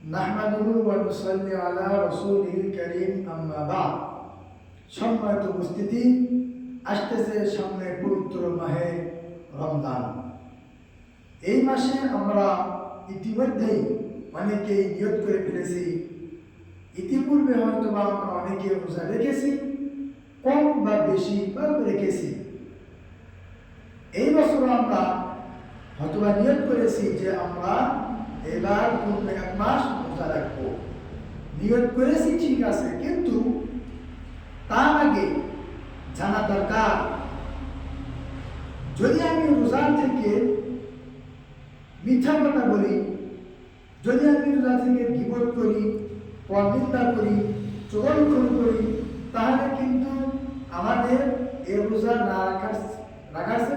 নাহমাদুহু ওয়া নুসাল্লি আলা রাসূলিল কারীম আম্মা বা'দ। সম্মানিত উপস্থিতি, আসতেছে সামনে পবিত্র মাহে রমজান। এই মাসে আমরা ইতিমধ্যেই অনেকেই নিয়ত করে ফেলেছি। ইতিপূর্বে হয়তো আমরা অনেকে রোজা রেখেছি, কম বা বেশি বা রেখেছি। এই বছর আমরা হয়তো নিয়ত করেছি যে আমরা এবার পূর্ণ এক মাস রোজা রাখবো। নিয়ত করেছি ঠিক আছে, কিন্তু তার আগে জানা দরকার, যদি আমি রোজা থেকে মিথ্যা কথা বলি, যদি আমি রোজা থেকে গীবত করি, পরনিন্দা করি, চগলখড়ি করি, তাহলে কিন্তু আমাদের এই রোজা না রাখার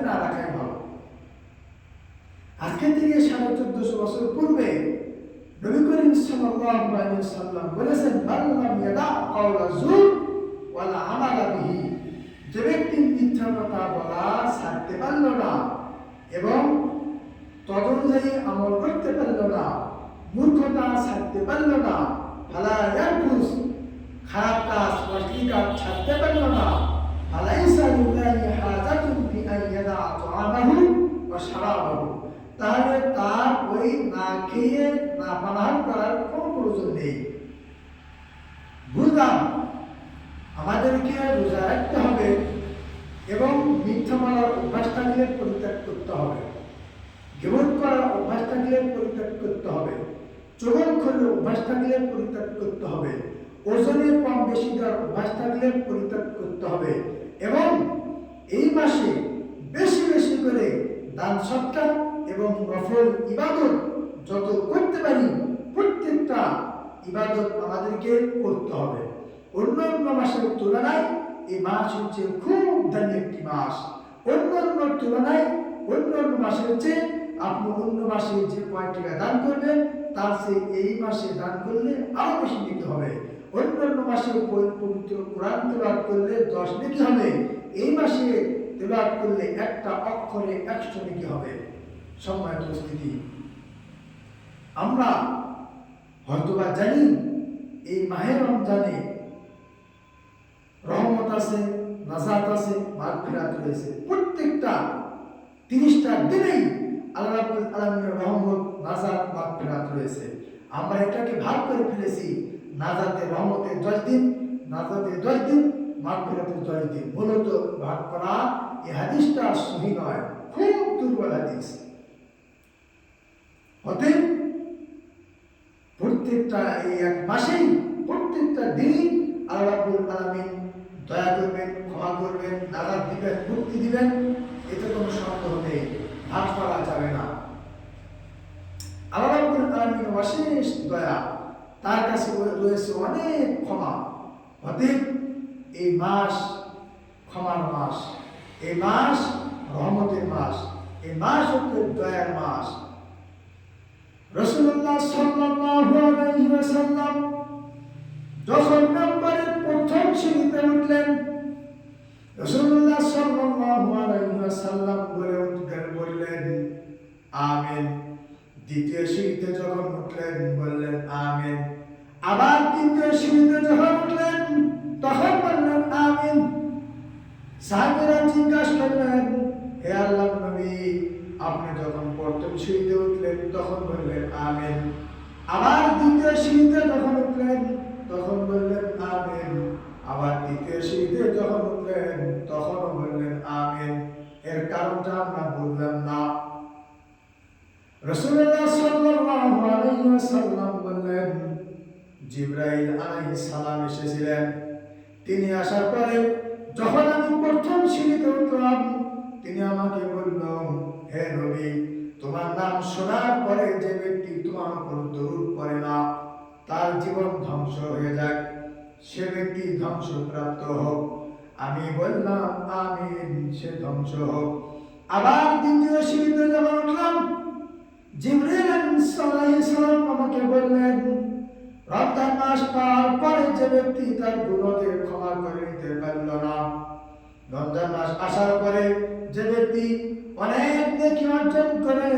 না রাখাই ভালো। আজকে থেকে 1450 বছর পূর্বে নবী করিম সাল্লাল্লাহু আলাইহি ওয়াসাল্লাম বলেছেন, মাল্লাম ইয়াদা কাওলা যুর ওয়ালা আমালা বিহি। যে ব্যক্তি মিথ্যা কথা বলা ছাড়তে পারল না এবং তদনুযায়ী আমল করতে পারল না, মূর্খতা ছাড়তে পারল না, ফালা ইয়ারফুস, খারাপ কাজ অশ্লীল কাজ ছাড়তে পারল না, ফালাইসা লিল্লাহি হাজাতুন ফি আন ইয়াদা তা'আমাহু ওয়া শারাবাহু, তাহলে তার ওই না খেয়ে না পানাহার করার কোনো প্রয়োজন নেই। বুঝলাম আমাদেরকে রোজা রাখতে হবে এবং মিথ্যা বলার অভ্যাস থাকলে পরিত্যাগ করতে হবে, গীবত করার অভ্যাস থাকলে পরিত্যাগ করতে হবে, চগলখড়ির অভ্যাস থাকলে পরিত্যাগ করতে হবে, ওজনে কম বেশি দেওয়ার অভ্যাস থাকলে পরিত্যাগ করতে হবে এবং এই মাসে বেশি বেশি করে দান সৎকার এবং নফল ইবাদত যত করতে পারি প্রত্যেকটা ইবাদত আমাদেরকে করতে হবে। অন্যান্য মাসের তুলনায় এই মাস হচ্ছে খুব দামি একটি মাস। অন্যান্য তুলনায় অন্যান্য মাসের চেয়ে আপনি অন্য মাসে যে কয় টাকা দান করবেন তার চেয়ে এই মাসে দান করলে আরো বেশি দিতে হবে। অন্যান্য মাসে পবিত্র কোরআন তেলাওয়াত করলে 10 নেকি হবে, এই মাসে তেলাওয়াত করলে একটা অক্ষরে 100 নেকি হবে। সম্মানিত উপস্থিতি, আমরা হয়তোবা জানি এই মাহে রমজানে রহমত আছে, নাজাত আছে, মাগফিরাত রয়েছে। প্রত্যেকটা 30টা দিনেই আল্লাহ রাব্বুল আলামিনের রহমত, নাজাত, মাগফিরাত রয়েছে। আমরা এটাকে ভাগ করে ফেলেছি, নাজাতের রহমতের 10 দিন, নাজাতের 10 দিন, মাগফিরাতের 10 দিন। মূলত ভাগ করা এই হাদিসটা সহিহ নয়, খুব দুর্বল হাদিস। অতএব প্রত্যেকটা এই এক মাসেই প্রত্যেকটা দিনই আল্লাহ রাব্বুল আলামিন দয়া করবেন, ক্ষমা করবেন, নাজাত দিবেন, মুক্তি দিবেন, এতে কোনো সন্দেহ নেই, ভাগ করা যাবে না। আল্লাহ রাব্বুল আলামিন অশেষ দয়া, তার কাছে রয়েছে অনেক ক্ষমা। অতএব এই মাস ক্ষমার মাস, এই মাস রহমতের মাস, এই মাস হচ্ছে দয়ার মাস। রাসূলুল্লাহ সাল্লাল্লাহু আলাইহি ওয়াসাল্লাম যখন মিম্বরের প্রথম সিঁড়িতে উঠলেন, রাসূলুল্লাহ সাল্লাল্লাহু আলাইহি ওয়াসাল্লাম বললেন আমিন। দ্বিতীয় সিঁড়িতে যখন উঠলেন বললেন আমিন। আবার তৃতীয় সিঁড়িতে যখন উঠলেন তখন বললেন আমিন। সাহাবীরা জিজ্ঞাসা করলেন, হে আল্লাহর নবী, আপনি যখন প্রথম সিঁড়িতে উঠলেন তখন বললেন আমিন, আবার দ্বিতীয় সিঁড়িতে যখন উঠলেন তখন বললেন আমিন, আবার তৃতীয় সিঁড়িতে যখন উঠলেন তখন বললেন আমিন। এর কারণটা আমরা বললাম না। রাসূলুল্লাহ সাল্লাল্লাহু আলাইহি ওয়াসাল্লাম বললেন, জিবরাইল আলাইহিস সালাম এসেছিলেন। তিনি আসার পরে যখন আমি প্রথম সিঁড়িতে উঠলাম, তিনি আমাকে বললেন, হে নবী, তোমার নাম শোনার পরে যে ব্যক্তি তোমার উপর দরুদ পড়ে না তার জীবন ধ্বংস হয়ে যাক, সে ব্যক্তি ধ্বংসপ্রাপ্ত হোক। আমি বললাম আমিন, সে ধ্বংস হোক। আবার দ্বিতীয় সিঁড়িতে যখন উঠলাম, জিবরাইল আলাইহিস সালাম আমাকে বললেন, রমজান মাস পার পরে যে ব্যক্তি তার গুনাহের ক্ষমা করে নিতে পারল না রমজান মাস আসার পরে যে ব্যক্তি অনেক নেকি অর্জন করে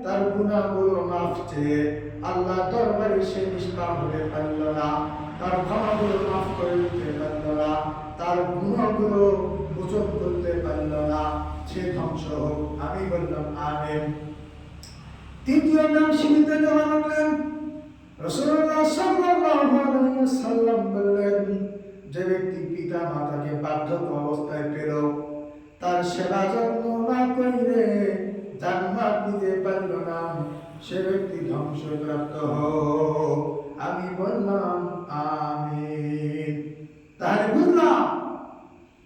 তার গুনাহগুলো মাফ চেয়ে আল্লাহ দরবারে সে নিষ্পাপ হতে পারল না, তার ক্ষমাগুলো মাফ করে দিতে পারল না, তার গুনাহগুলো মোচন করতে পারল না, সে ধ্বংস হোক। আমি বললাম আমিন। তৃতীয় নাম সীমিত জবান হলেন রাসূলুল্লাহ সাল্লাল্লাহু আলাইহি ওয়াসাল্লাম বললেন, যে ব্যক্তি পিতা মাতাকে বার্ধক্য অবস্থায় পেল, তার সেবা যত্ন না করে জান্নাত নিতে পারল না, সে ব্যক্তি ধ্বংসপ্রাপ্ত হোক। আমি বললাম আমিন। তাহলে বুঝলাম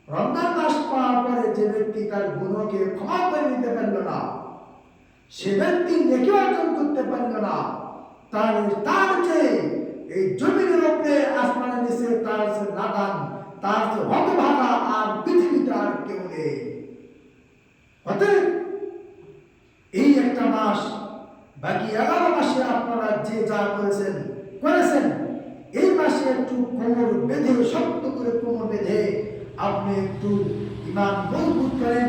রমজান মাস পাওয়ার পরে যে ব্যক্তি তার গুনাহকে ক্ষমা করে নিতে পারল না, সে ব্যক্তি নেকি অর্জন করতে পারল না, তার যে এই জমিনের উপরে আসমানের নিচে তার যে নাদান, তার যে হতভাগা আর পৃথিবীতে আর কেউ নেই। অতএব এই একটা মাস, বাকি 11 মাসে আপনারা যে যা করেছেন, এই মাসে একটু কোমর বেঁধে, শক্ত করে কোমর বেঁধে আপনি একটু ঈমান মজবুত করেন,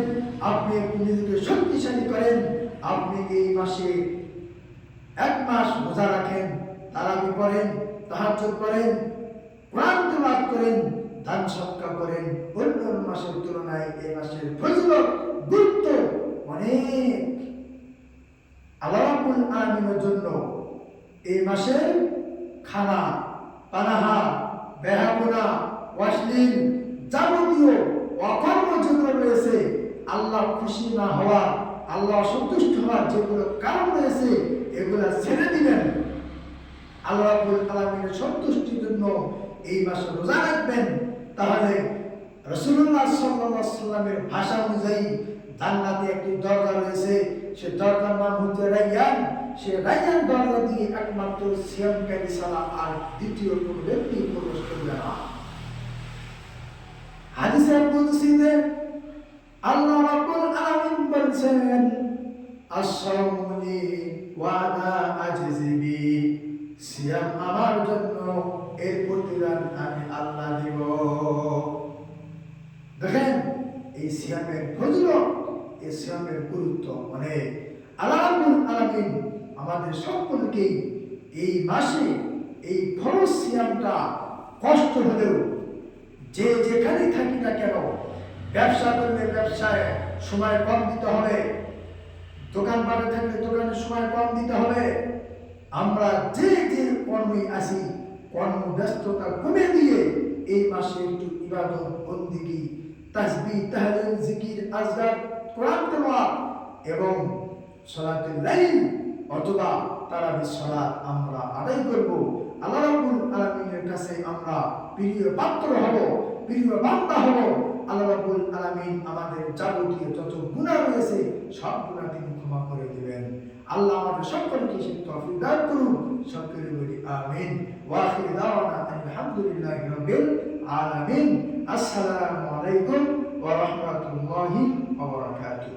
আপনি একটু নিজেকে শক্তিশালী করেন। আপনি এই মাসে 1 মাস রোজা রাখেন, তারাবি পড়েন, তাহাজ্জুদ পড়েন, কোরআন তেলাওয়াত করেন, দান সদকা করেন। অন্য মাসের তুলনায় এই মাসের ফজিলত, গুরুত্ব অনেক। আল্লাহ রাব্বুল আলামিনের জন্য এই মাসে খানা, পানাহা, বেহাপনা, অশ্লীল যাবতীয় অকর্ম যেগুলো রয়েছে, আল্লাহ খুশি না হওয়া, আল্লাহ সন্তুষ্ট হওয়ার যেগুলো কারণ রয়েছে, এগুলা ছেড়ে দিবেন। আল্লাহ রাব্বুল আলামিনের সন্তুষ্টির জন্য এই মাসে রোজা রাখবেন। তাহলে রাসূলুল্লাহ সাল্লাল্লাহু আলাইহি ওয়াসাল্লামের ভাষা অনুযায়ী জান্নাতে একটি দরজা রয়েছে, সে দরজার নাম হচ্ছে রায়্যান। সে রায়্যান দরজা দিয়ে একমাত্র সিয়ামকারী ছাড়া আর দ্বিতীয় কোনো ব্যক্তি প্রবেশ করবে না। হাদিসে কুদসিতে আল্লাহ রাব্বুল আলামিন বলেছেন, আস-সাওমু লি ওয়া আনা আজজি বি, সিয়াম আমার জন্য, এর প্রতিদান আমি আল্লাহ দিব। দেখেন এই সিয়ামের ফজিলত, এই সিয়ামের গুরুত্ব অনেক। আল্লাহ রাব্বুল আলামিন আমাদের সকলকে এই মাসে এই ফরজ সিয়ামটা কষ্ট হলেও যে যেখানে থাকি না কেন, ব্যবসা করলে ব্যবসায় সময় কম দিতে হবে, দোকানপাটে থাকলে দোকানে সময় কম দিতে হবে। আমরা যে যে কর্মে আছি, কর্মব্যস্ততা কমে দিয়ে এই মাসে একটু ইবাদত, বন্দেগী, তাসবিহ, তাহলিল, জিকির, আজকার, কোরআন তেলাওয়াত এবং সালাতুল লাইল অথবা তারাবির সালাত আমরা আদায় করব। আল্লাহ রাব্বুল আলামিনের কাছে আমরা প্রিয় পাত্র হব, প্রিয় বান্দা হব। আল্লাহ রাব্বুল আলামিন আমাদের যাবতীয় যত গুনাহ রয়েছে সব গুনাহ তিনি ক্ষমা করে দিবেন। আল্লাহ আমাদের সকলকে সেই তৌফিক দান করুন। সকলে বলি আমিন। ওয়া আখির দাওয়ানা আলহামদুলিল্লাহি রাব্বিল আলামিন। আসসালামু আলাইকুম ওয়া রাহমাতুল্লাহি ওয়া বারাকাতুহু।